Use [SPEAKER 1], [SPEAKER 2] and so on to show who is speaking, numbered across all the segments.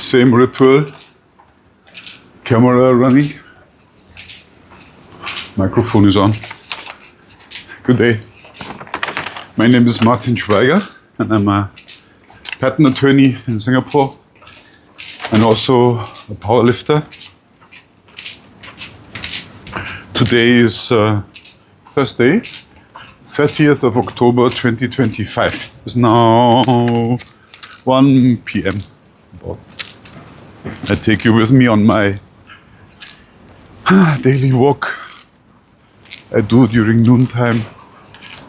[SPEAKER 1] Same ritual. Camera running. Microphone is on. Good day. My name is Martin Schweiger and I'm a patent attorney in Singapore and also a powerlifter. Today is Thursday, 30th of October 2025. It's now 1 p.m. I take you with me on my daily walk I do during noontime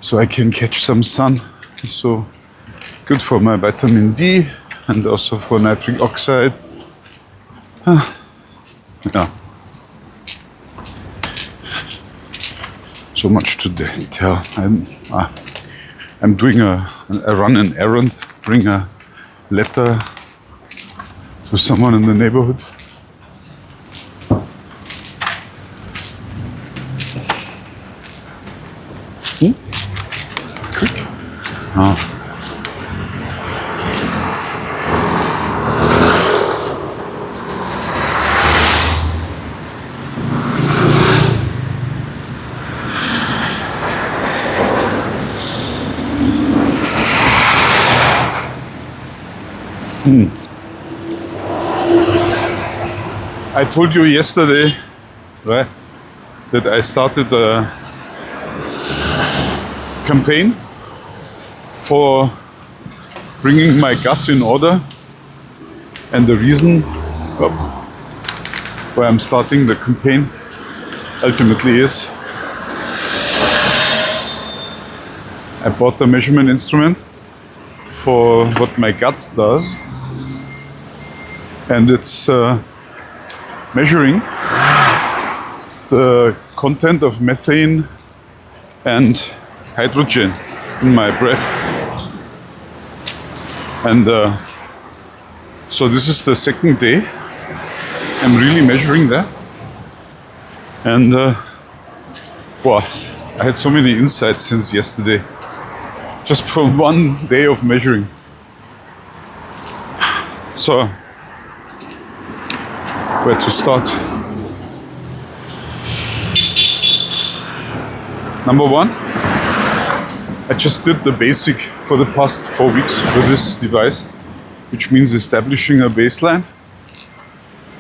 [SPEAKER 1] so I can catch some sun. It's so good for my vitamin D and also for nitric oxide. Yeah. So much to tell. I'm doing a run an errand, bring a letter to someone in the neighborhood. Quick. Oh. I told you yesterday, right, that I started a campaign for bringing my gut in order, and the reason why I'm starting the campaign ultimately is I bought a measurement instrument for what my gut does, and it's measuring the content of methane and hydrogen in my breath. And so this is the second day I'm really measuring that. And wow, I had so many insights since yesterday, just from one day of measuring. So, where to start? Number one, I just did the basic for the past 4 weeks with this device, which means establishing a baseline.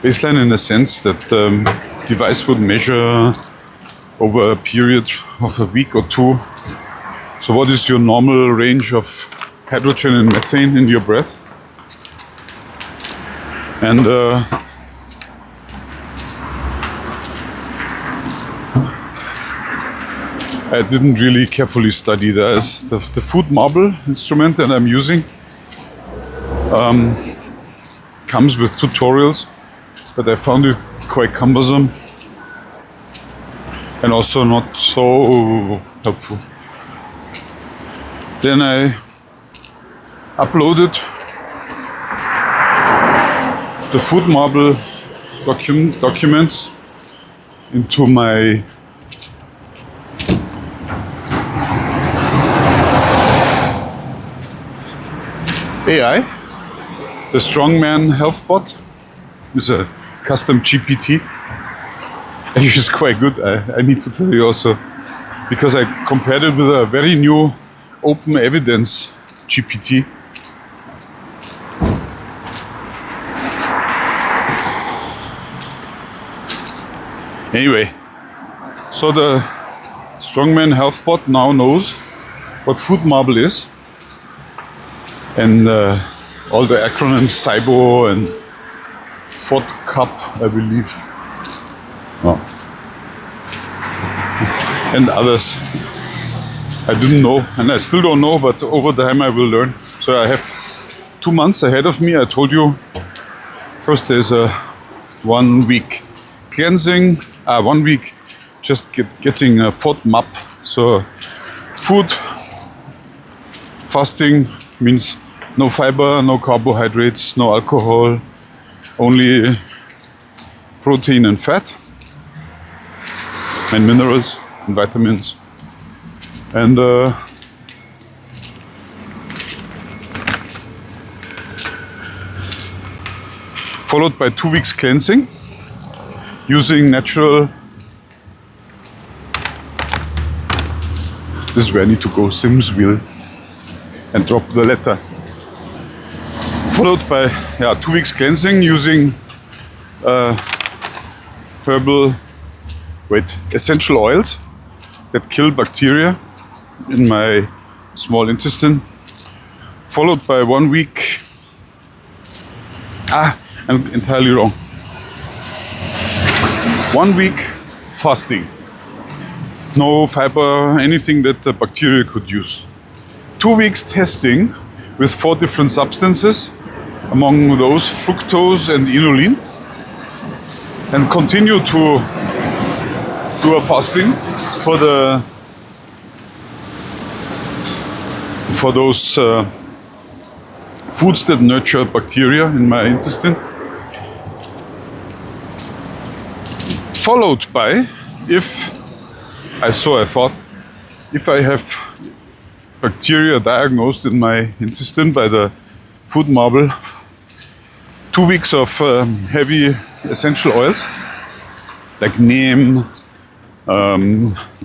[SPEAKER 1] Baseline in the sense that the device would measure over a period of a week or two. So what is your normal range of hydrogen and methane in your breath? And I didn't really carefully study that. The FoodMarble instrument that I'm using comes with tutorials, but I found it quite cumbersome and also not so helpful. Then I uploaded the FoodMarble documents into my AI. The Strongman Health bot is a custom GPT. It is quite good, I need to tell you also, because I compared it with a very new open evidence GPT. Anyway, so the Strongman Health bot now knows what FoodMarble is, and all the acronyms SIBO and FODMAP, I believe, and others. I didn't know, and I still don't know, but over time I will learn. So I have 2 months ahead of me. I told you, first there's a 1 week cleansing, 1 week just getting a FODMAP. So food fasting means no fiber, no carbohydrates, no alcohol, only protein and fat, and minerals and vitamins. And followed by 2 weeks cleansing using natural. This is where I need to go, Sims wheel, and drop the letter. Followed by 2 weeks cleansing using herbal, essential oils that kill bacteria in my small intestine. Followed by 1 week, I'm entirely wrong. 1 week fasting. No fiber, anything that the bacteria could use. 2 weeks testing with 4 different substances, among those fructose and inulin, and continue to do a fasting for those foods that nurture bacteria in my intestine. Followed by, if I have bacteria diagnosed in my intestine by the FoodMarble, 2 weeks of heavy essential oils like neem,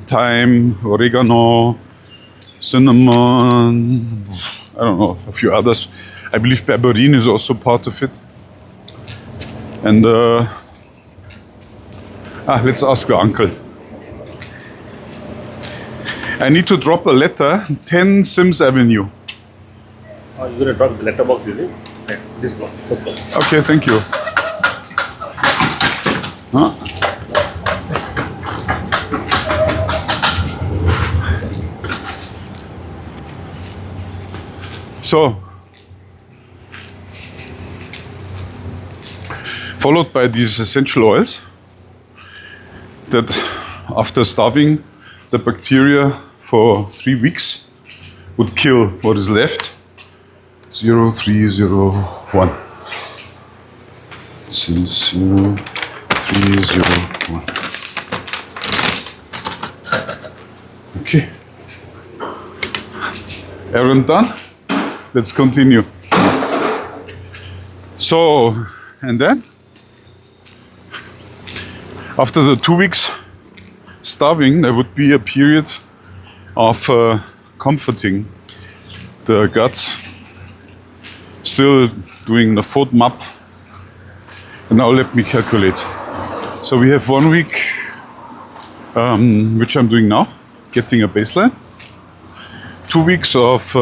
[SPEAKER 1] thyme, oregano, cinnamon, I don't know, a few others. I believe berberine is also part of it. And let's ask the uncle. I need to drop a letter, 10 Sims Avenue.
[SPEAKER 2] You're going to drop the letterbox, is it? Yeah, this block, first block.
[SPEAKER 1] Okay, thank you. So, followed by these essential oils that after starving the bacteria for 3 weeks would kill what is left. 0301. Since 0301. Okay. Errand done. Let's continue. So, and then after the 2 weeks starving, there would be a period of comforting the guts, still doing the FODMAP. And now let me calculate. So we have 1 week, which I'm doing now, getting a baseline. 2 weeks of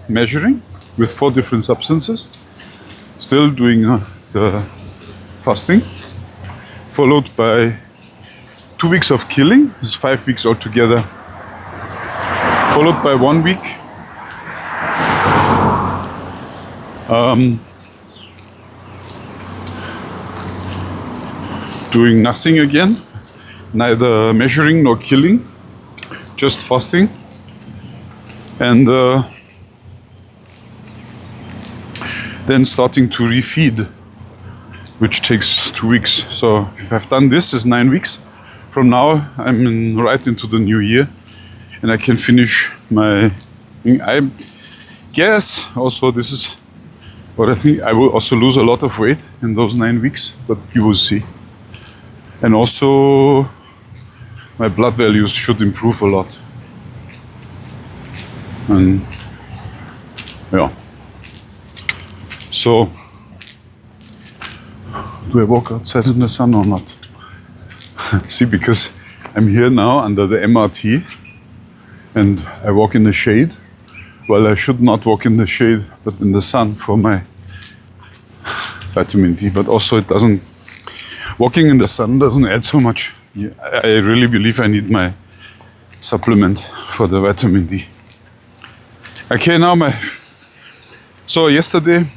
[SPEAKER 1] measuring with 4 different substances, still doing the fasting, followed by 2 weeks of killing, it's 5 weeks altogether, followed by 1 week doing nothing again, neither measuring nor killing, just fasting, and then starting to refeed, which takes 2 weeks. So if I've done this, it's 9 weeks. From now, I'm right into the new year, and I can finish my. I guess also this is what I think. I will also lose a lot of weight in those 9 weeks, but you will see. And also, my blood values should improve a lot. And yeah. So, do I walk outside in the sun or not? See, because I'm here now under the MRT and I walk in the shade. Well, I should not walk in the shade, but in the sun for my vitamin D. But also it doesn't, walking in the sun doesn't add so much. I really believe I need my supplement for the vitamin D. Okay, now so yesterday,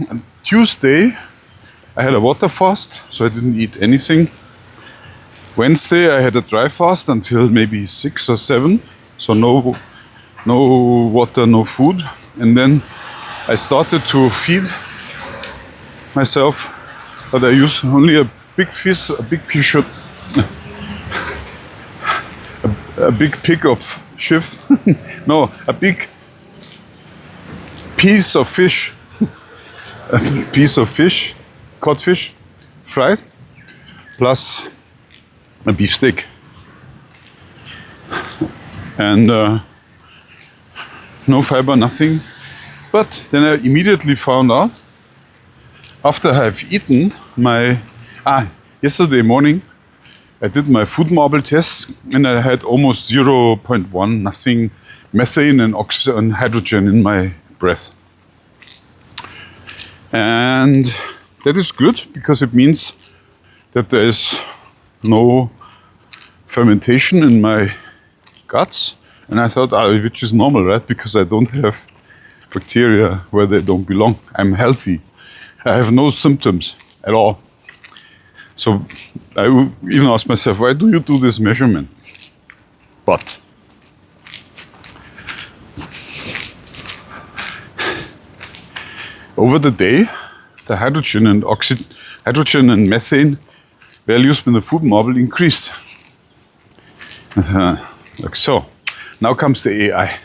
[SPEAKER 1] Tuesday, I had a water fast, so I didn't eat anything. Wednesday, I had a dry fast until maybe 6 or 7, so no water, no food. And then I started to feed myself, but I use only a big fish, a big piece of, a big pig of shift. No, a big piece of fish, a big piece of fish, codfish, fried, plus a beefsteak. And no fiber, nothing. But then I immediately found out, after I've eaten yesterday morning, I did my FoodMarble test and I had almost 0.1, nothing, methane and oxygen and hydrogen in my breath. And that is good because it means that there is no fermentation in my guts. And I thought, which is normal, right? Because I don't have bacteria where they don't belong. I'm healthy. I have no symptoms at all. So I even asked myself, why do you do this measurement? But over the day, the hydrogen and methane values in the FoodMarble increased. Like so. Now comes the AI.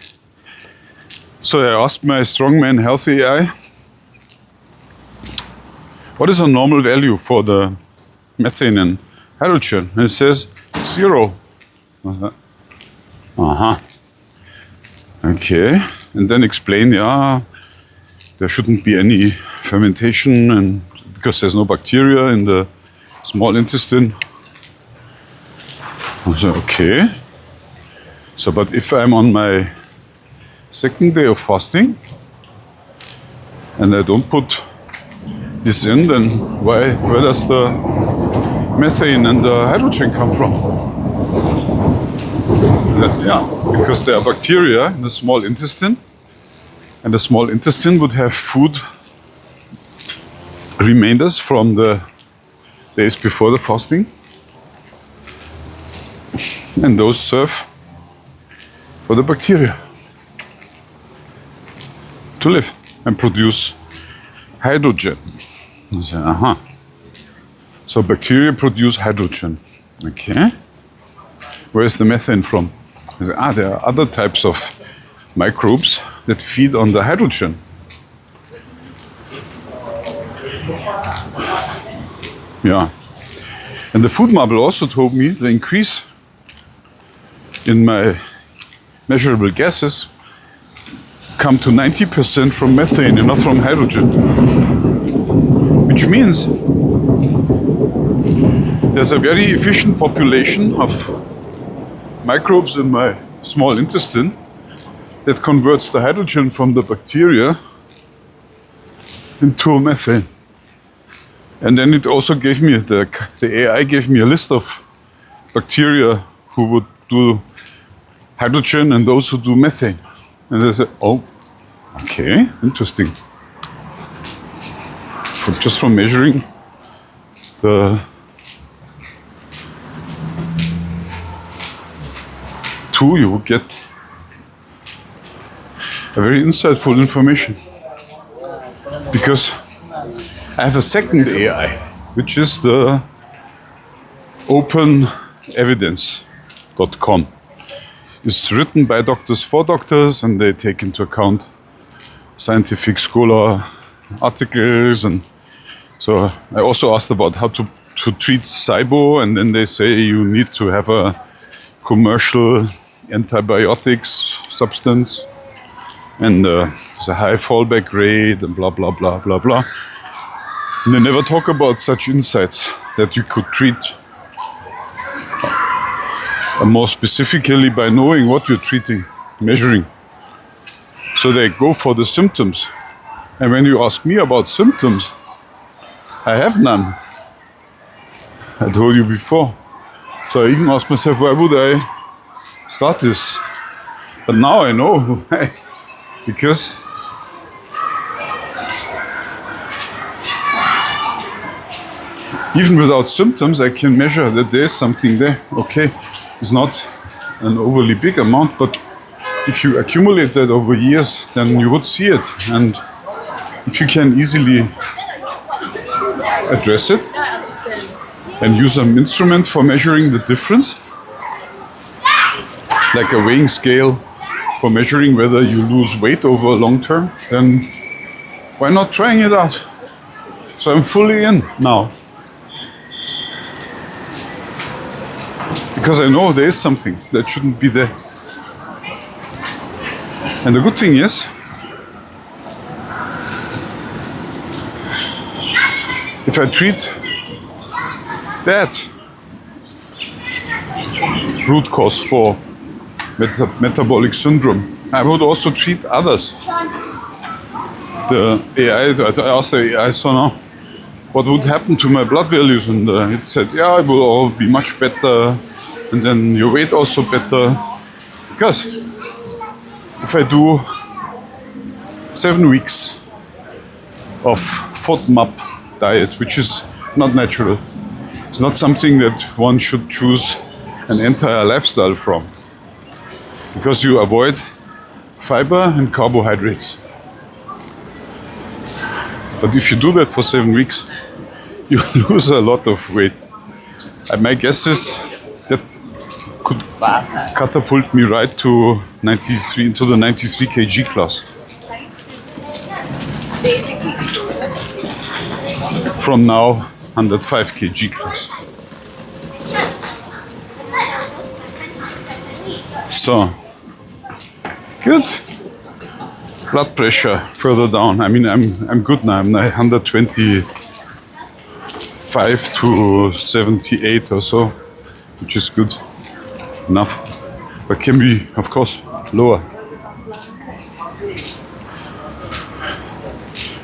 [SPEAKER 1] So I asked my Strongman Health AI, what is a normal value for the methane and hydrogen? And it says 0. Okay. And then explain, there shouldn't be any fermentation and because there's no bacteria in the small intestine. I said, okay. So, but if I'm on my second day of fasting and I don't put this in, then where does the methane and the hydrogen come from? Because there are bacteria in the small intestine, and the small intestine would have food remainders from the days before the fasting, and those serve for the bacteria to live and produce hydrogen. So bacteria produce hydrogen. Okay. Where is the methane from? There are other types of microbes that feed on the hydrogen. Yeah. And the FoodMarble also told me the increase in my measurable gases come to 90% from methane and not from hydrogen. Which means there's a very efficient population of microbes in my small intestine that converts the hydrogen from the bacteria into methane. And then it also gave me, the AI gave me a list of bacteria who would do hydrogen and those who do methane. And I said, oh, okay, interesting. Just from measuring the two, you will get a very insightful information. Because I have a second AI, which is the openevidence.com. It's written by doctors for doctors, and they take into account scientific scholar articles. And so I also asked about how to treat SIBO, and then they say you need to have a commercial antibiotics substance, and there's a high fallback rate, and blah, blah, blah, blah, blah. And they never talk about such insights that you could treat more specifically by knowing what you're treating, measuring. So they go for the symptoms. And when you ask me about symptoms, I have none. I told you before. So I even asked myself, why would I start this? But now I know why. Because even without symptoms, I can measure that there's something there. Okay, it's not an overly big amount, but if you accumulate that over years, then you would see it. And if you can easily address it and use an instrument for measuring the difference, like a weighing scale for measuring whether you lose weight over long term, then why not trying it out? So I'm fully in now. because I know there is something that shouldn't be there. And the good thing is, if I treat that root cause for metabolic syndrome, I would also treat others. The AI, I asked the AI, so now, what would happen to my blood values? And it said, yeah, it will all be much better, and then your weight also better. Because if I do 7 weeks of FODMAP diet, which is not natural, it's not something that one should choose an entire lifestyle from, because you avoid fiber and carbohydrates. But if you do that for 7 weeks, you lose a lot of weight. And my guess is that could catapult me right to 93, into the 93 kg class. From now, 105 kg class. So, good. Blood pressure further down. I mean, I'm good now. I'm 125 to 78 or so, which is good enough. But can be, of course, lower.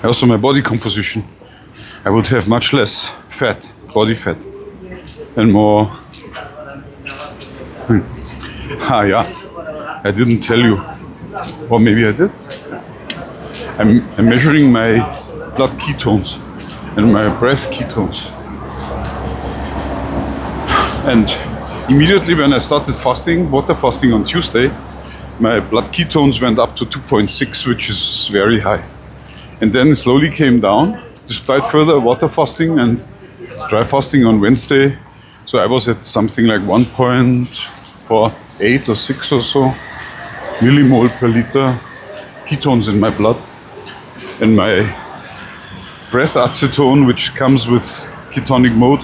[SPEAKER 1] Also, my body composition. I would have much less fat, body fat, and more. Yeah, I didn't tell you, or maybe I did. I'm measuring my blood ketones and my breath ketones. And immediately when I started fasting, water fasting on Tuesday, my blood ketones went up to 2.6, which is very high. And then it slowly came down, despite further water fasting and dry fasting on Wednesday. So I was at something like 1.48 or 6 or so millimole per liter ketones in my blood. And my breath acetone, which comes with ketonic mode,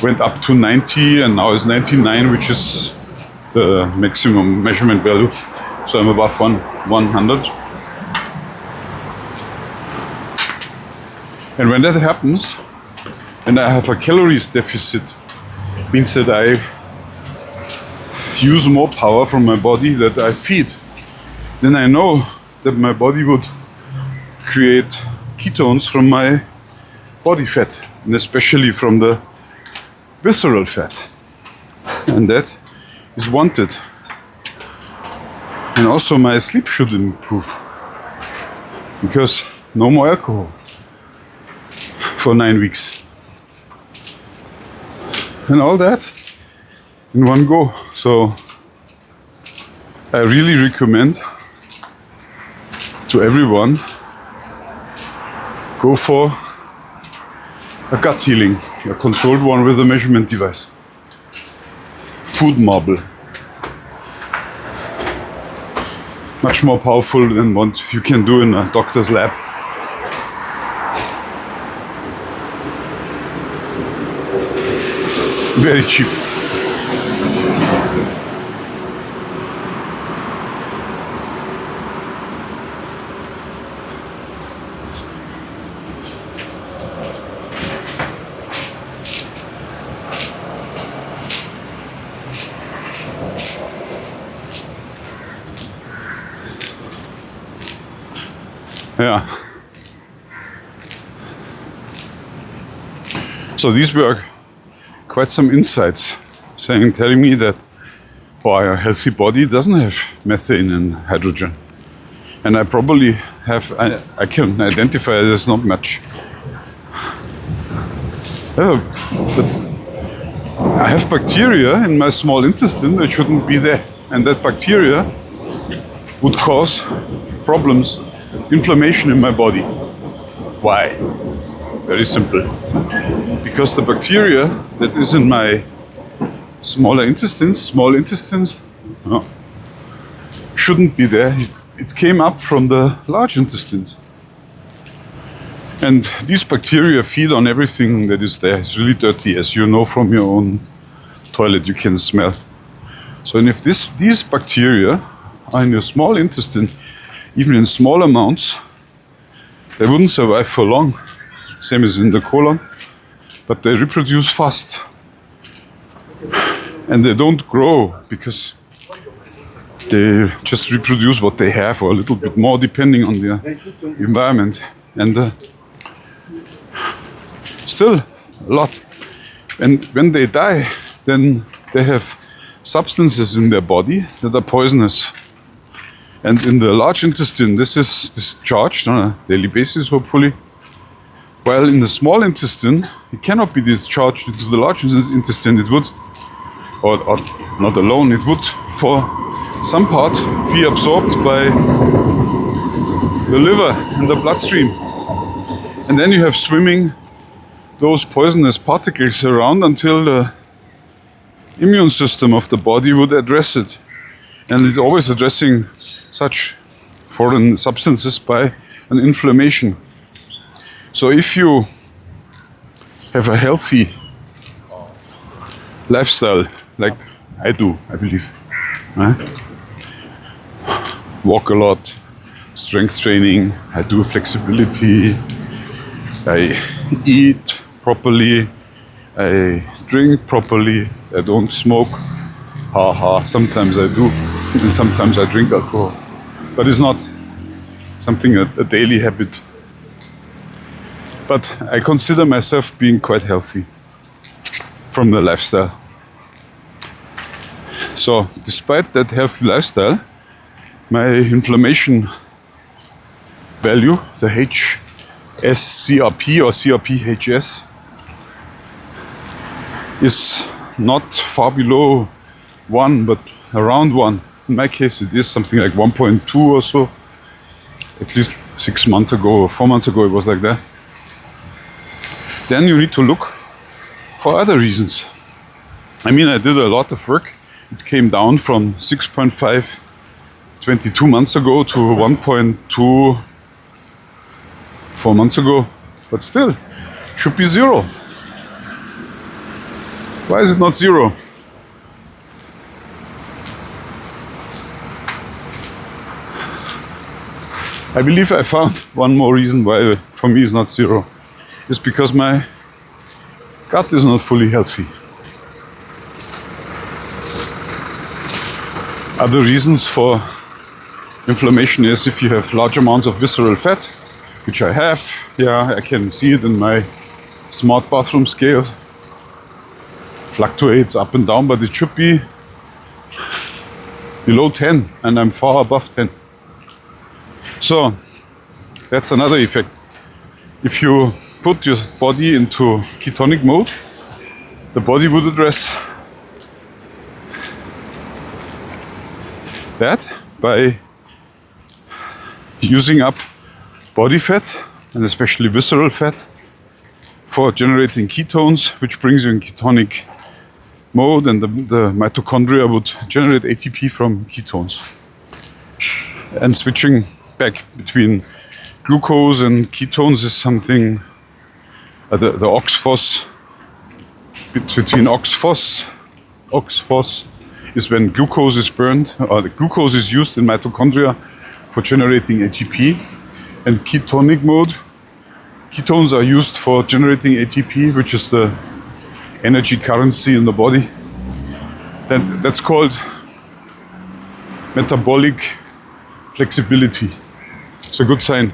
[SPEAKER 1] went up to 90 and now is 99, which is the maximum measurement value. So I'm above 100. And when that happens, and I have a calories deficit, means that I use more power from my body that I feed, then I know that my body would create ketones from my body fat, and especially from the visceral fat. And that is wanted. And also my sleep should improve, because no more alcohol for 9 weeks. And all that in one go. So I really recommend to everyone, go for a gut healing, a controlled one with a measurement device. FoodMarble. Much more powerful than what you can do in a doctor's lab. Very cheap. Yeah. So these were quite some insights, telling me that a healthy body doesn't have methane and hydrogen. And I probably have, I can identify there's not much. But I have bacteria in my small intestine that shouldn't be there. And that bacteria would cause problems, inflammation in my body. Why? Very simple. Because the bacteria that is in my small intestines, shouldn't be there. It came up from the large intestines. And these bacteria feed on everything that is there. It's really dirty, as you know from your own toilet you can smell. So and if these bacteria are in your small intestine, even in small amounts, they wouldn't survive for long, same as in the colon, but they reproduce fast. And they don't grow because they just reproduce what they have or a little bit more depending on their environment. And still a lot. And when they die, then they have substances in their body that are poisonous. And in the large intestine, this is discharged on a daily basis, hopefully. While in the small intestine, it cannot be discharged into the large intestine. It would, or not alone, it would, for some part, be absorbed by the liver and the bloodstream. And then you have swimming those poisonous particles around until the immune system of the body would address it. And it's always addressing such foreign substances by an inflammation. So if you have a healthy lifestyle, like I do, I believe, walk a lot, strength training, I do flexibility, I eat properly, I drink properly, I don't smoke, sometimes I do, and sometimes I drink alcohol, but it's not something, a daily habit. But I consider myself being quite healthy from the lifestyle. So despite that healthy lifestyle, my inflammation value, the HSCRP or CRP-HS, is not far below 1, but around 1. In my case, it is something like 1.2 or so. At least 6 months ago or 4 months ago, it was like that. Then you need to look for other reasons. I mean, I did a lot of work. It came down from 6.5 22 months ago to 1.2 4 months ago, but still should be 0. Why is it not 0? I believe I found one more reason why for me it's not 0. It's because my gut is not fully healthy. Other reasons for inflammation is if you have large amounts of visceral fat, which I have. Yeah, I can see it in my smart bathroom scale. Fluctuates up and down, but it should be below 10, and I'm far above 10. So that's another effect. If you put your body into ketonic mode, the body would address that by using up body fat, and especially visceral fat, for generating ketones, which brings you in ketonic mode, and the mitochondria would generate ATP from ketones. And switching back between glucose and ketones is something, the oxphos, between oxphos is when glucose is burned, or the glucose is used in mitochondria for generating ATP, and ketonic mode, ketones are used for generating ATP, which is the energy currency in the body. That's called metabolic flexibility. It's a good sign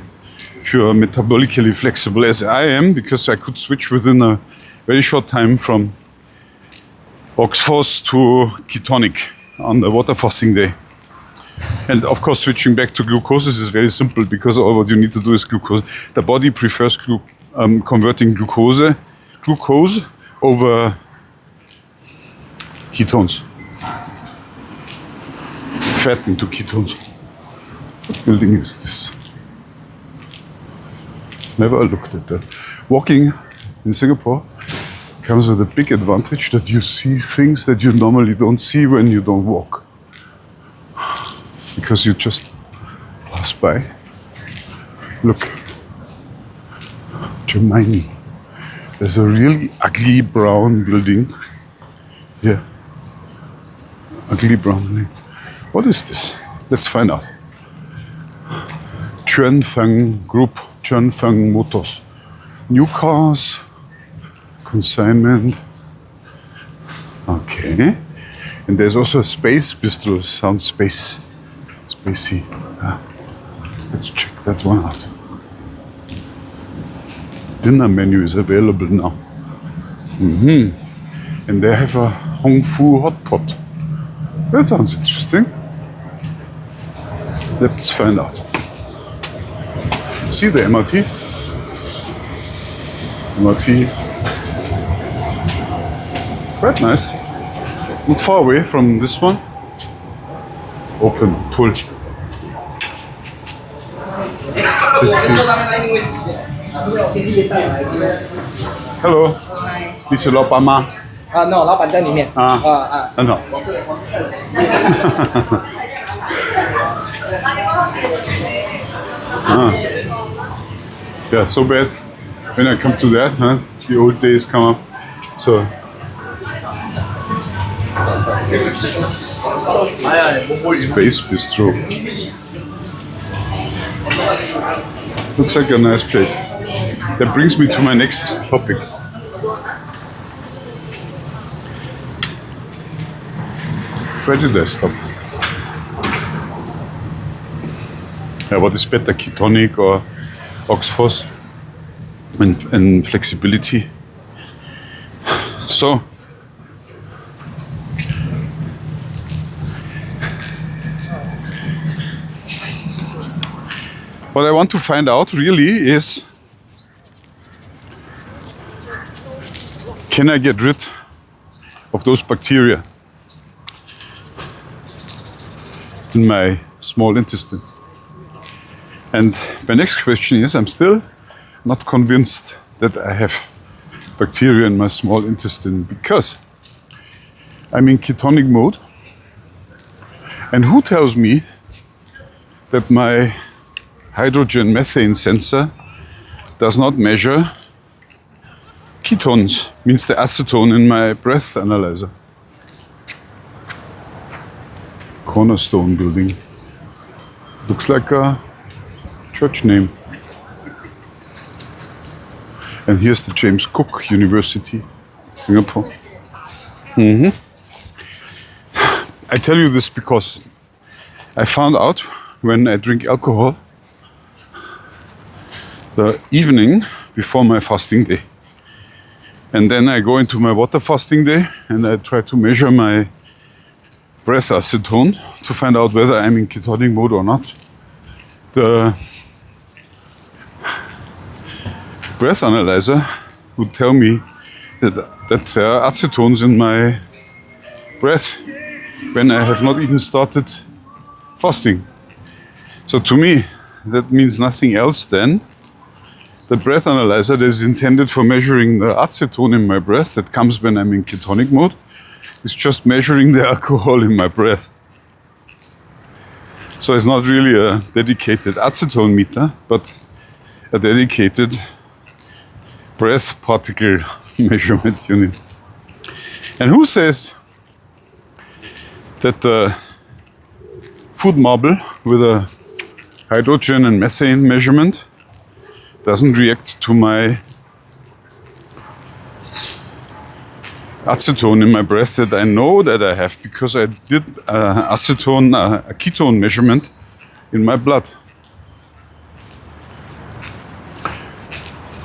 [SPEAKER 1] if you're metabolically flexible, as I am, because I could switch within a very short time from oxphos to ketonic on the water fasting day. And of course, switching back to glucose is very simple, because all what you need to do is glucose. The body prefers converting glucose over ketones. Fat into ketones. What building is this? I've never looked at that. Walking in Singapore comes with a big advantage that you see things that you normally don't see when you don't walk. Because you just pass by. Look, Germany. There's a really ugly brown building here Ugly brown. What is this? Let's find out. Chuanfeng Group, Chuanfeng Motors. New cars, consignment. Okay. And there's also a space bistro. Sounds spacey. Let's check that one out. Dinner menu is available now. And they have a Hong Fu hot pot. That sounds interesting. Let's find out. See the MRT? MRT. Quite nice. Not far away from this one. Open, pull. Let's see. Hello. 你是老板吗？
[SPEAKER 3] no， 老板在里面。
[SPEAKER 1] 很好。Yeah, so bad. When I come to that, the old days come up. So. Space Bistro. Looks like a nice place. That brings me to my next topic. Where did I stop? Yeah, what is better, ketonic or oxphos and flexibility? So, what I want to find out really is, can I get rid of those bacteria in my small intestine? And my next question is, I'm still not convinced that I have bacteria in my small intestine because I'm in ketonic mode. And who tells me that my hydrogen methane sensor does not measure ketones, means the acetone in my breath analyzer? Cornerstone building. Looks like a church name. And here's the James Cook University, Singapore. I tell you this because I found out when I drink alcohol the evening before my fasting day. And then I go into my water fasting day and I try to measure my breath acetone to find out whether I'm in ketonic mode or not. The breath analyzer would tell me that there are acetones in my breath when I have not even started fasting. So to me, that means nothing else than the breath analyzer that is intended for measuring the acetone in my breath that comes when I'm in ketonic mode is just measuring the alcohol in my breath. So it's not really a dedicated acetone meter, but a dedicated breath particle measurement unit. And who says that the FoodMarble with a hydrogen and methane measurement doesn't react to my acetone in my breath that I know that I have because I did a ketone measurement in my blood.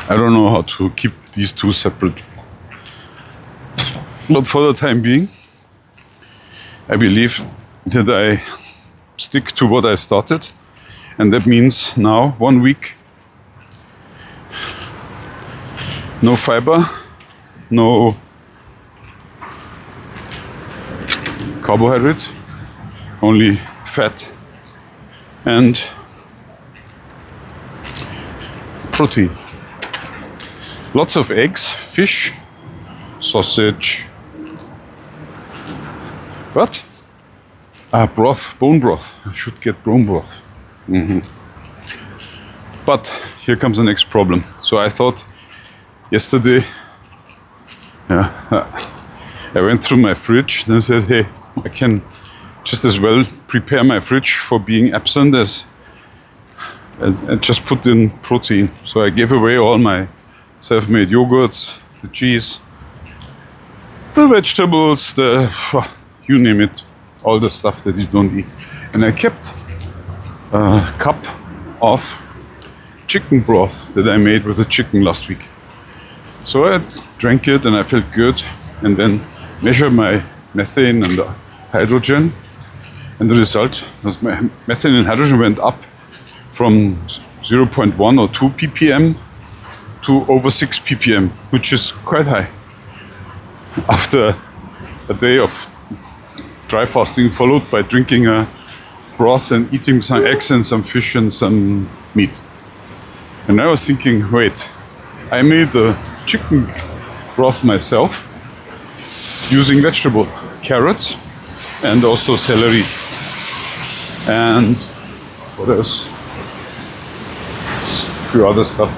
[SPEAKER 1] I don't know how to keep these two separate. But for the time being, I believe that I stick to what I started. And that means now 1 week, no fiber, no carbohydrates, only fat and protein. Lots of eggs, fish, sausage, but broth, bone broth. I should get bone broth. But here comes the next problem. So I thought yesterday, I went through my fridge and said, hey, I can just as well prepare my fridge for being absent as just put in protein. So I gave away all my self-made yogurts, the cheese, the vegetables, you name it, all the stuff that you don't eat. And I kept a cup of chicken broth that I made with the chicken last week. So I drank it and I felt good, and then measured my methane and the hydrogen, and the result was my methane and hydrogen went up from 0.1 or 2 ppm to over 6 ppm, which is quite high. After a day of dry fasting followed by drinking a broth and eating some eggs and some fish and some meat. And I was thinking, wait, I made the chicken broth myself using vegetable, carrots and also celery. And what else? A few other stuff.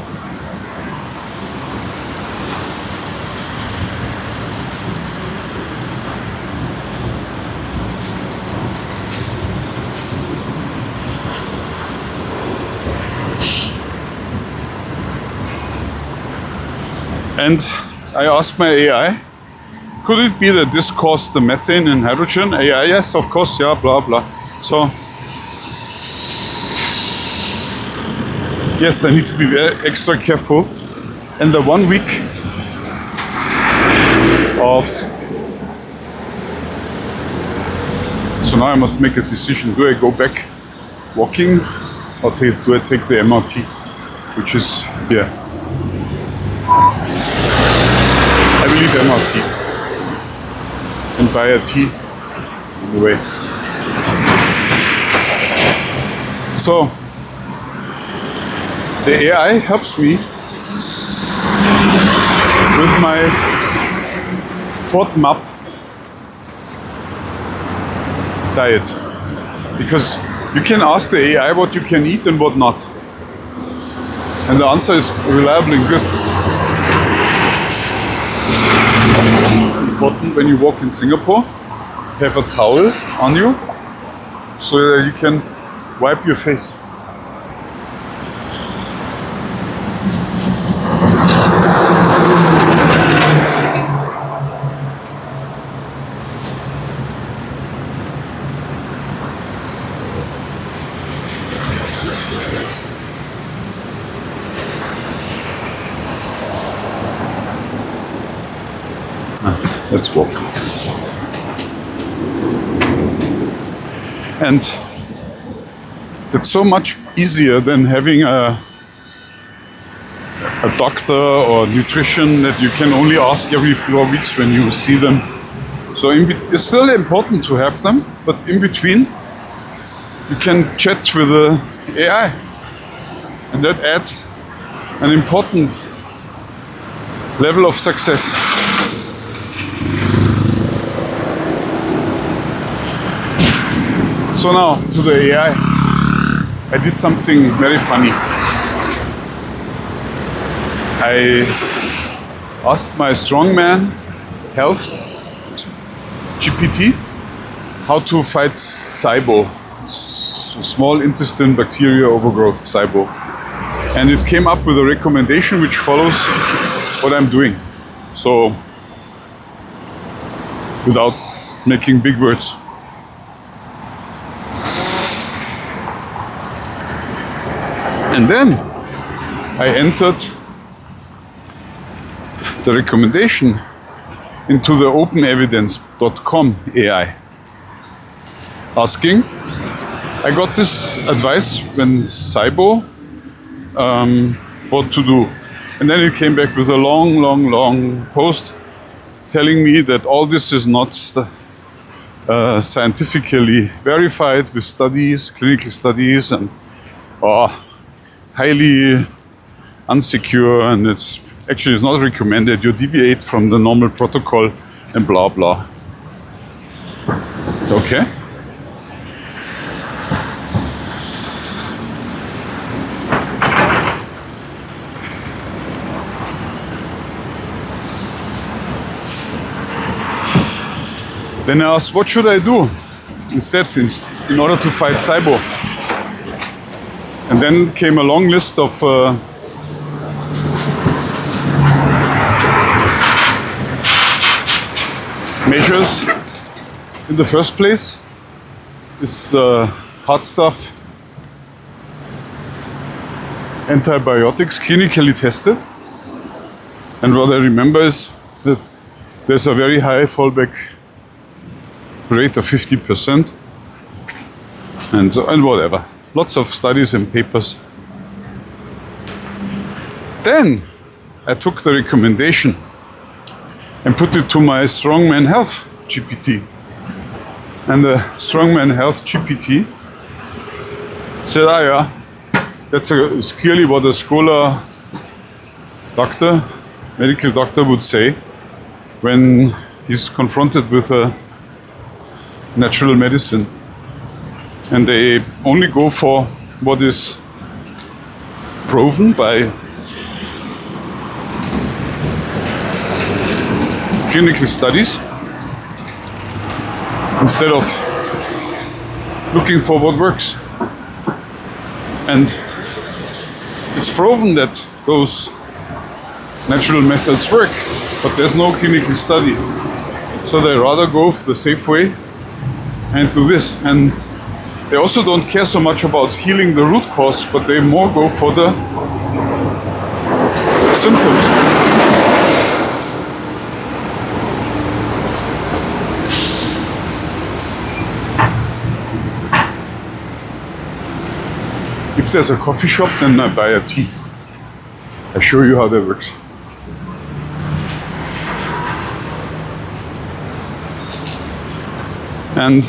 [SPEAKER 1] And I asked my AI, could it be that this caused the methane and hydrogen? AI, yes, of course, yeah, blah, blah. So, yes, I need to be very extra careful. And the 1 week of... So now I must make a decision. Do I go back walking or do I take the MRT, which is here? I believe MRT. And buy a tea on the way. So, the AI helps me with my FODMAP diet. Because you can ask the AI what you can eat and what not. And the answer is reliable and good. Important when you walk in Singapore, have a towel on you so that you can wipe your face. Let's walk. And it's so much easier than having a doctor or nutrition that you can only ask every 4 weeks when you see them. So it's still important to have them, but in between you can chat with the AI, and that adds an important level of success. So now to the AI, I did something very funny. I asked my Strongman Health GPT how to fight SIBO, small intestine bacterial overgrowth, SIBO. And it came up with a recommendation which follows what I'm doing. So, without making big words. And then I entered the recommendation into the openevidence.com AI, asking, I got this advice when SIBO, what to do. And then it came back with a long post telling me that all this is not scientifically verified with studies, clinical studies, and highly unsecure, and it's not recommended. You deviate from the normal protocol and blah blah. Okay. Then I asked, what should I do instead in order to fight SIBO? And then came a long list of measures. In the first place is the hard stuff, antibiotics, clinically tested. And what I remember is that there's a very high fallback rate of 50%, and whatever. Lots of studies and papers. Then I took the recommendation and put it to my Strongman Health GPT. And the Strongman Health GPT said, yeah, it's clearly what a scholar doctor, medical doctor would say when he's confronted with a natural medicine. And they only go for what is proven by clinical studies instead of looking for what works. And it's proven that those natural methods work, but there's no clinical study. So they rather go the safe way and do this. And they also don't care so much about healing the root cause, but they more go for the symptoms. If there's a coffee shop, then I buy a tea. I show you how that works. And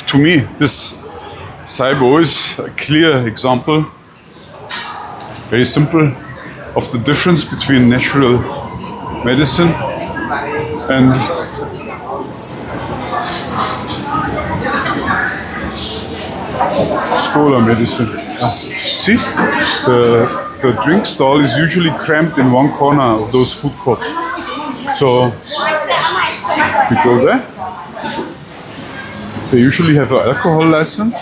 [SPEAKER 1] to me, this SIBO is a clear example, very simple, of the difference between natural medicine and scholar medicine. See, the drink stall is usually cramped in one corner of those food courts. So we go there. They usually have an alcohol license.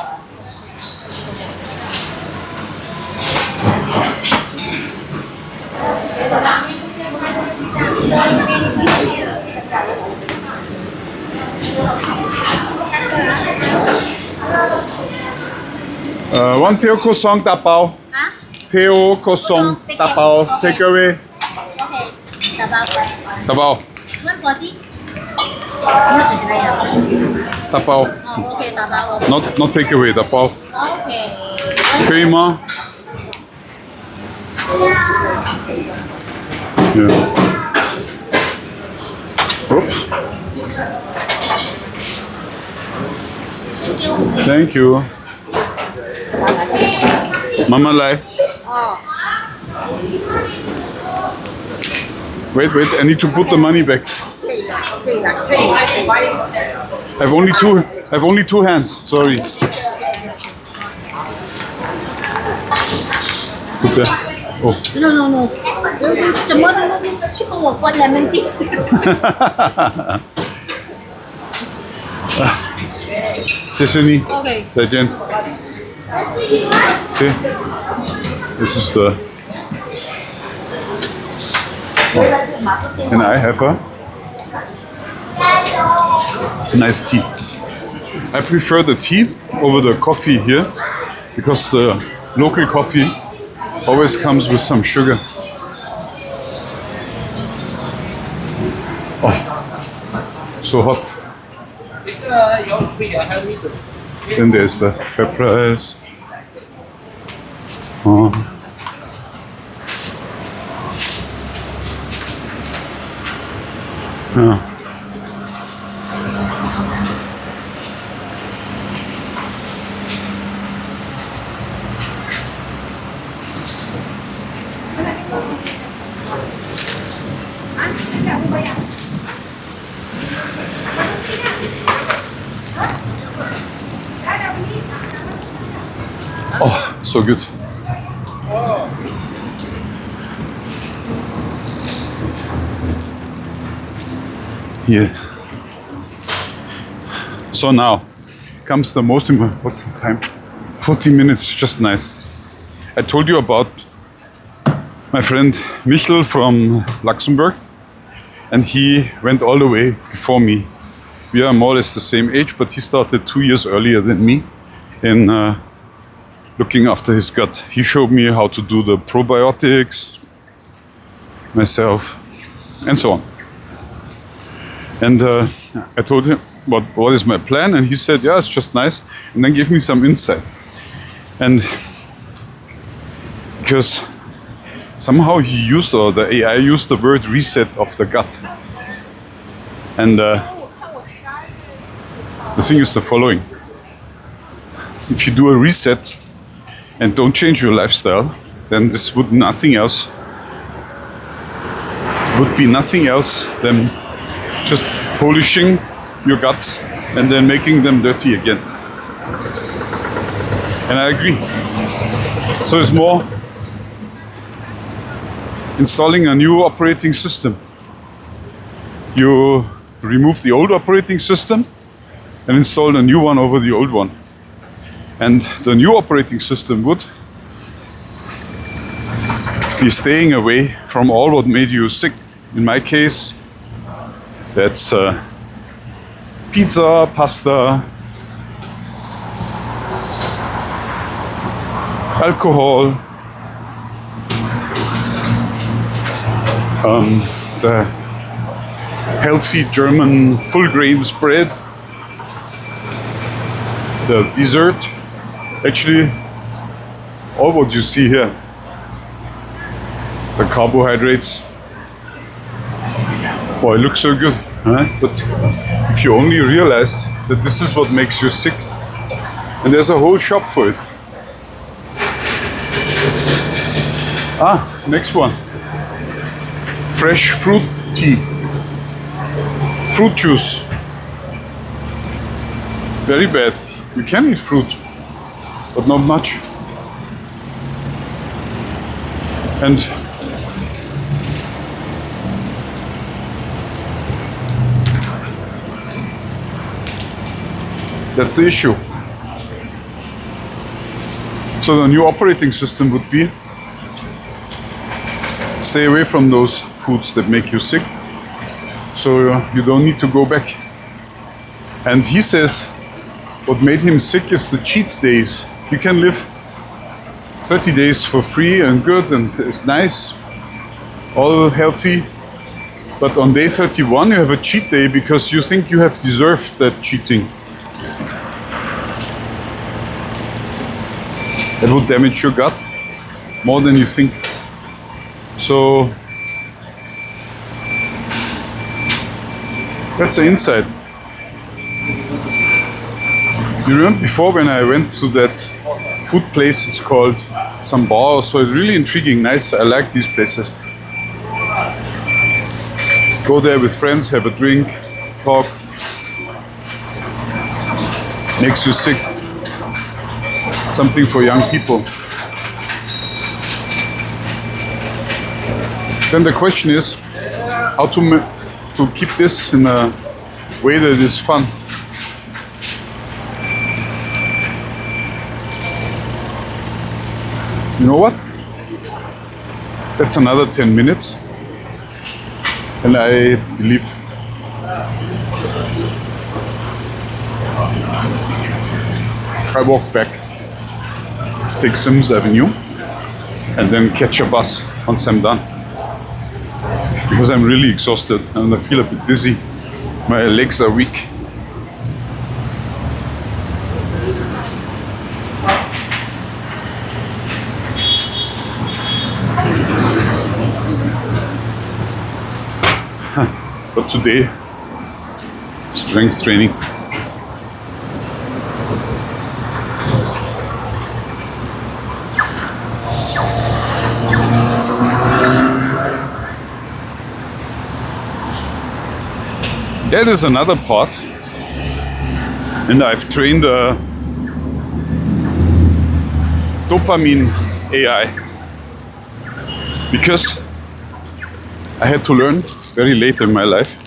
[SPEAKER 1] One Teo Croissant tapao.
[SPEAKER 3] Hả?
[SPEAKER 1] Teo Croissant tapao. Take away.
[SPEAKER 3] Okay.
[SPEAKER 1] Tapao.
[SPEAKER 3] One body. Okay,
[SPEAKER 1] Tapao.
[SPEAKER 3] tapao.
[SPEAKER 1] Not take away. Tapao.
[SPEAKER 3] Okay.
[SPEAKER 1] 可以吗？ Yeah. Oops.
[SPEAKER 3] Thank you.
[SPEAKER 1] Thank you. Mama Lai. Wait, I need to put the money back. I've only two hands, sorry. Put there. Oh.
[SPEAKER 3] No. The model chicken was one lemon tea.
[SPEAKER 1] 谢谢你。
[SPEAKER 3] Okay.
[SPEAKER 1] 再见。See, this is the. Oh. And I have a nice tea. I prefer the tea over the coffee here because the local coffee always comes with some sugar. Oh, so hot. Then there's the FODMAPs. Oh. Yeah. Oh, so good. Hier So now comes the most important, what's the time? 40 minutes, just nice. I told you about my friend Michel from Luxembourg, and he went all the way before me. We are more or less the same age, but he started 2 years earlier than me in looking after his gut. He showed me how to do the probiotics myself and so on. And I told him what is my plan, and he said, yeah, it's just nice, and then gave me some insight. And because somehow he used, or the AI used the word reset of the gut. And the thing is the following. If you do a reset and don't change your lifestyle, then this would be nothing else than just polishing your guts and then making them dirty again. And I agree. So it's more installing a new operating system. You remove the old operating system and install a new one over the old one. And the new operating system would be staying away from all what made you sick. In my case, that's pizza, pasta, alcohol, the healthy German full grains bread, the dessert, actually all what you see here, the carbohydrates. Boy, it looks so good, huh? But if you only realize that this is what makes you sick, and there's a whole shop for it. Next one. Fresh fruit tea. Fruit juice. Very bad. You can eat fruit, but not much. And that's the issue. So the new operating system would be stay away from those foods that make you sick, so you don't need to go back. And he says what made him sick is the cheat days. You can live 30 days for free and good and it's nice, all healthy, but on day 31 you have a cheat day because you think you have deserved that cheating. It would damage your gut more than you think. So that's the insight. You remember before when I went to that food place, it's called Sambao, so it's really intriguing, nice, I like these places. Go there with friends, have a drink, talk. Makes you sick. Something for young people. Then the question is how to keep this in a way that is fun. You know what? That's another 10 minutes. And I believe I walk back, take Sims Avenue, and then catch a bus once I'm done. Because I'm really exhausted and I feel a bit dizzy. My legs are weak. But today, strength training. That is another part, and I've trained a dopamine AI because I had to learn very late in my life.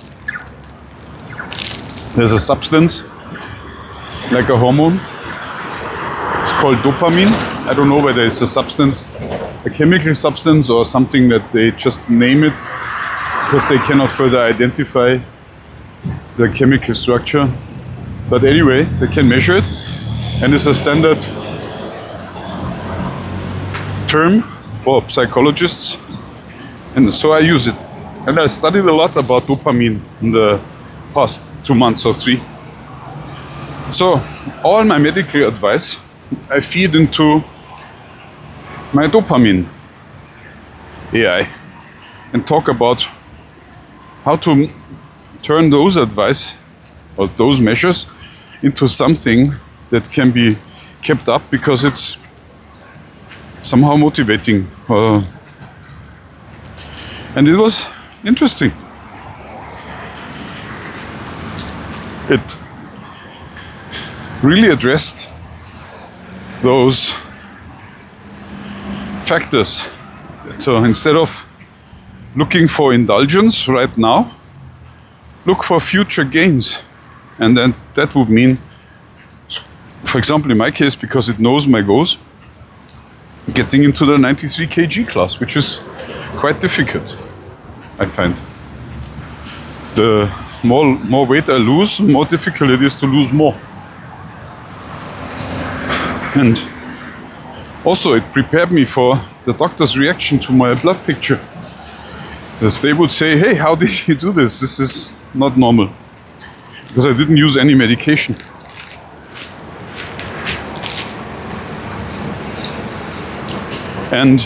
[SPEAKER 1] There's a substance like a hormone. It's called dopamine. I don't know whether it's a substance, a chemical substance, or something that they just name it because they cannot further identify the chemical structure. But anyway, they can measure it, and it's a standard term for psychologists, and so I use it. And I studied a lot about dopamine in the past 2 months or 3. So all my medical advice I feed into my dopamine AI and talk about how to turn those advice or those measures into something that can be kept up because it's somehow motivating. And it was interesting. It really addressed those factors. So instead of looking for indulgence right now, look for future gains. And then that would mean, for example, in my case, because it knows my goals, getting into the 93 kg class, which is quite difficult, I find. The more weight I lose, the more difficult it is to lose more. And also it prepared me for the doctor's reaction to my blood picture. Because they would say, hey, how did you do this? This is not normal. Because I didn't use any medication. And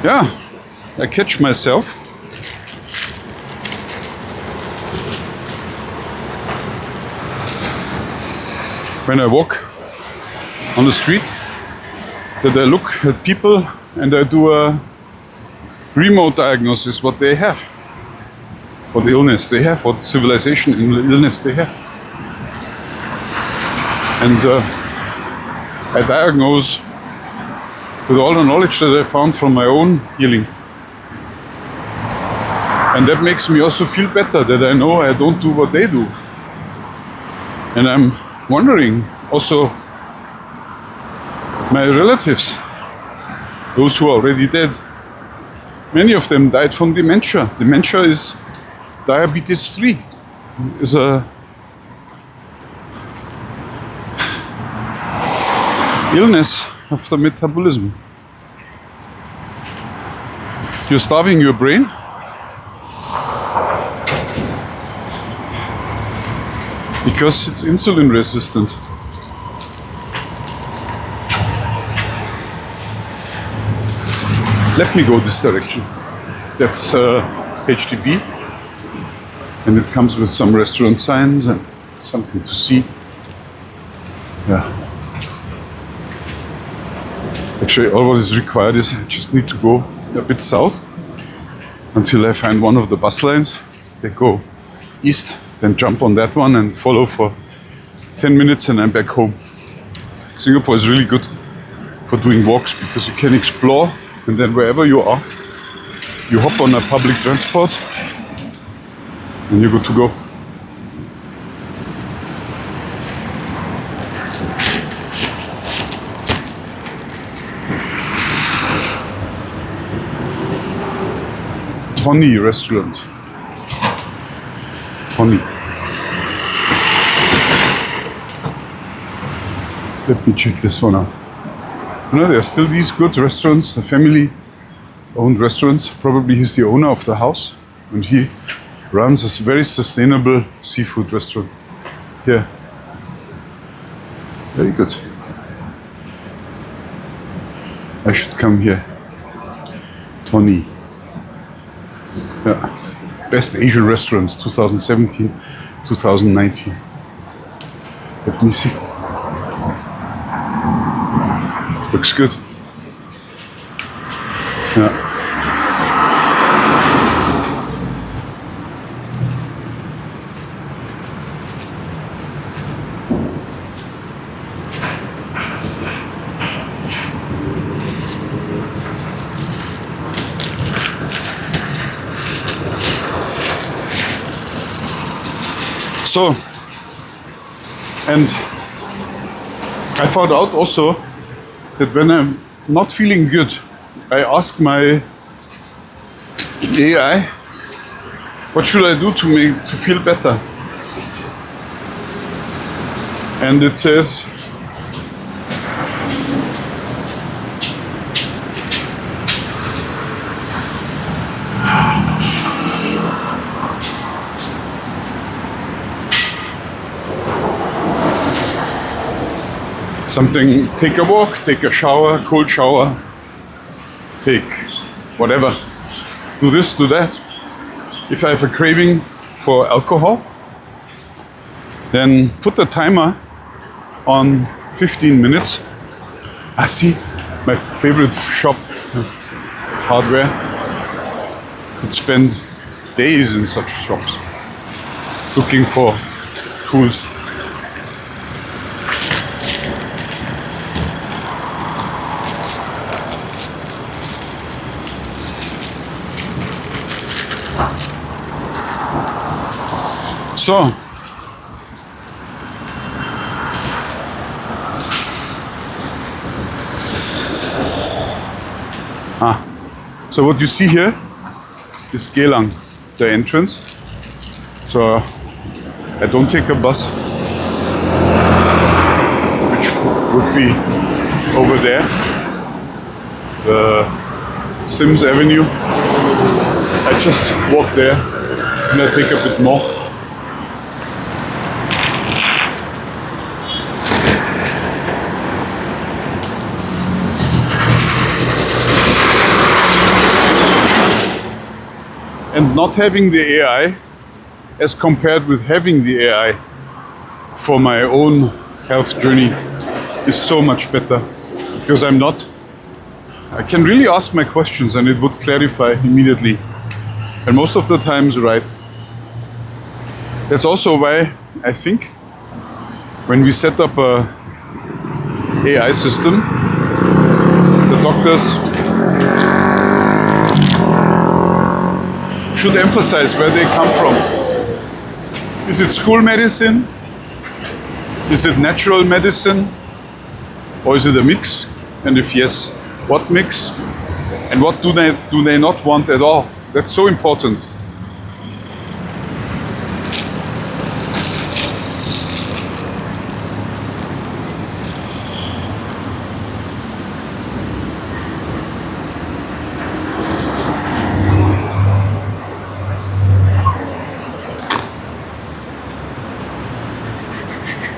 [SPEAKER 1] yeah, I catch myself when I walk on the street that I look at people and I do a remote diagnosis what they have, what illness they have, what civilization and illness they have. And I diagnose with all the knowledge that I found from my own healing. And that makes me also feel better that I know I don't do what they do. And I'm wondering also my relatives, those who are already dead, many of them died from dementia. Dementia is diabetes 3, is a illness of the metabolism. You're starving your brain because it's insulin resistant. Let me go this direction. That's HDB, and it comes with some restaurant signs and something to see. Yeah. Actually, all what is required is I just need to go a bit south until I find one of the bus lines. They go east, then jump on that one and follow for 10 minutes and I'm back home. Singapore is really good for doing walks because you can explore, and then wherever you are, you hop on a public transport and you're good to go. Tony restaurant. Tony. Let me check this one out. You know, there are still these good restaurants, the family-owned restaurants. Probably he's the owner of the house, and he runs a very sustainable seafood restaurant here. Very good. I should come here. Tony. Yeah. Best Asian restaurants 2017, 2019. Let me see. Looks good. Yeah. So, And I found out also that when I'm not feeling good, I ask my AI, what should I do to feel better? And it says, something, take a walk, take a shower, cold shower, take whatever, do this, do that. If I have a craving for alcohol, then put the timer on 15 minutes. I see my favorite shop, hardware, could spend days in such shops looking for tools. So, so what you see here is Gelang, the entrance. So I don't take a bus, which would be over there, the Sims Avenue. I just walk there and I take a bit more. And not having the AI as compared with having the AI for my own health journey is so much better, because I can really ask my questions and it would clarify immediately, and most of the times right. That's also why I think when we set up a AI system, the doctors should emphasize where they come from. Is it school medicine? Is it natural medicine? Or is it a mix? And if yes, what mix? And what do they not want at all? That's so important.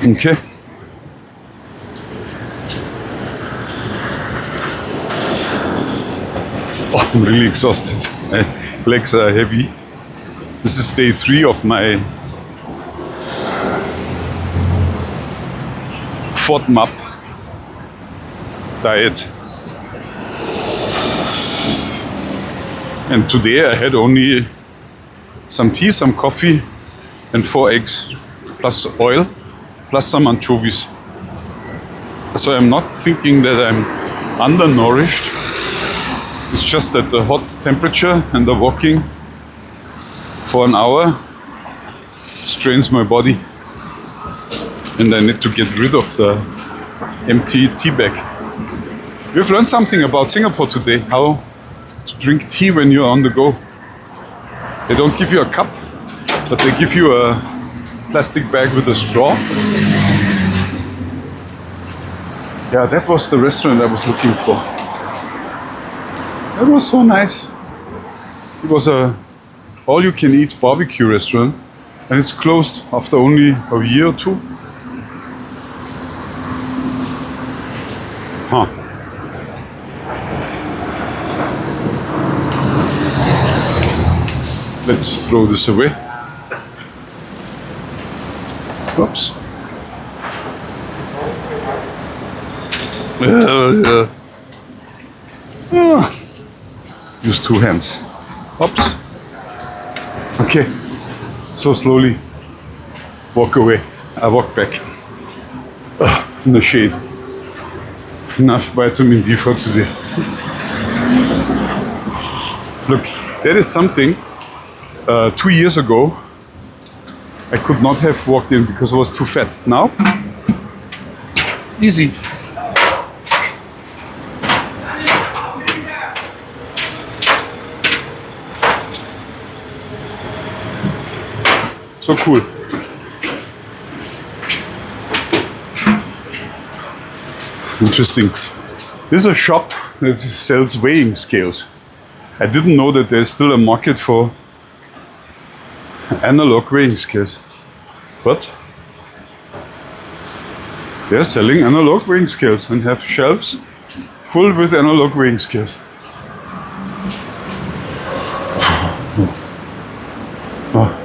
[SPEAKER 1] Okay. Oh, I'm really exhausted. My legs are heavy. This is day 3 of my FODMAP diet. And today I had only some tea, some coffee, and 4 eggs, plus oil, plus some anchovies. So I'm not thinking that I'm undernourished. It's just that the hot temperature and the walking for an hour strains my body. And I need to get rid of the empty tea bag. We've learned something about Singapore today, how to drink tea when you're on the go. They don't give you a cup, but they give you a plastic bag with a straw. Yeah, that was the restaurant I was looking for. That was so nice. It was a all-you-can-eat barbecue restaurant, and it's closed after only a year or 2. Huh. Let's throw this away. Oops. Use 2 hands. Oops. Okay. So slowly walk away. I walk back. In the shade. Enough vitamin D for today. Look, that is something 2 years ago I could not have walked in because I was too fat. Now, easy. So cool. Interesting. This is a shop that sells weighing scales. I didn't know that there's still a market for analog weighing scales, but they're selling analog weighing scales and have shelves full with analog weighing scales. Oh.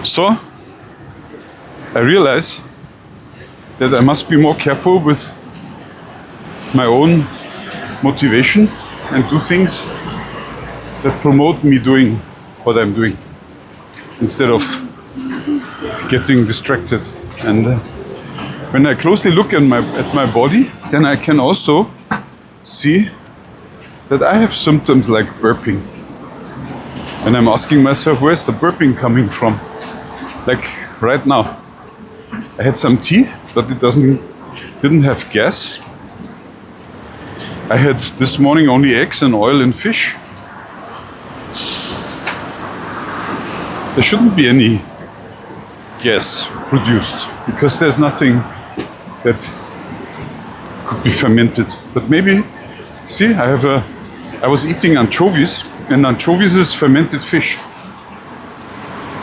[SPEAKER 1] So I realize that I must be more careful with my own motivation and do things that promote me doing what I'm doing instead of getting distracted. And when I closely look at my body, then I can also see that I have symptoms like burping. And I'm asking myself, where's the burping coming from? Like right now. I had some tea, but it didn't have gas. I had this morning only eggs and oil and fish. There shouldn't be any gas produced because there's nothing that could be fermented. But maybe, see, I was eating anchovies, and anchovies is fermented fish.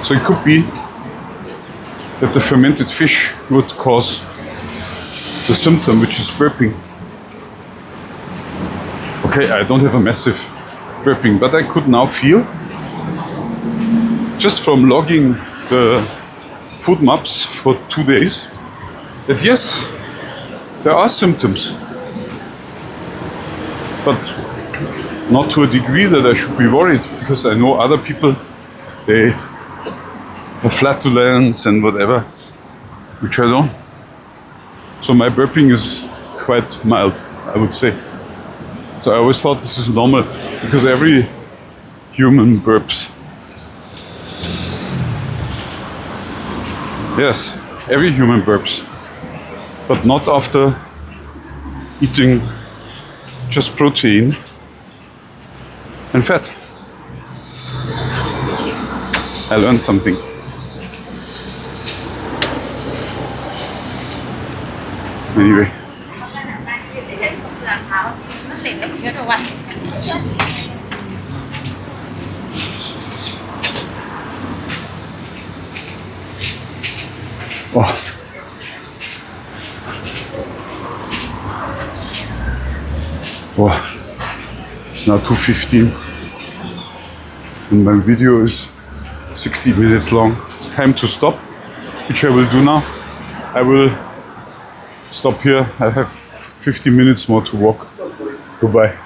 [SPEAKER 1] So it could be that the fermented fish would cause the symptom, which is burping. Okay, I don't have a massive burping, but I could now feel, just from logging the FODMAPs for 2 days, that yes, there are symptoms, but not to a degree that I should be worried, because I know other people, they have flatulence and whatever, which I don't. So my burping is quite mild, I would say. So I always thought this is normal, because every human burps. Yes, every human burps, but not after eating just protein and fat. I learned something. Anyway. Oh. Oh. It's now 2:15 and my video is 60 minutes long. It's time to stop, which I will do now. I will stop here. I have 50 minutes more to walk. Goodbye.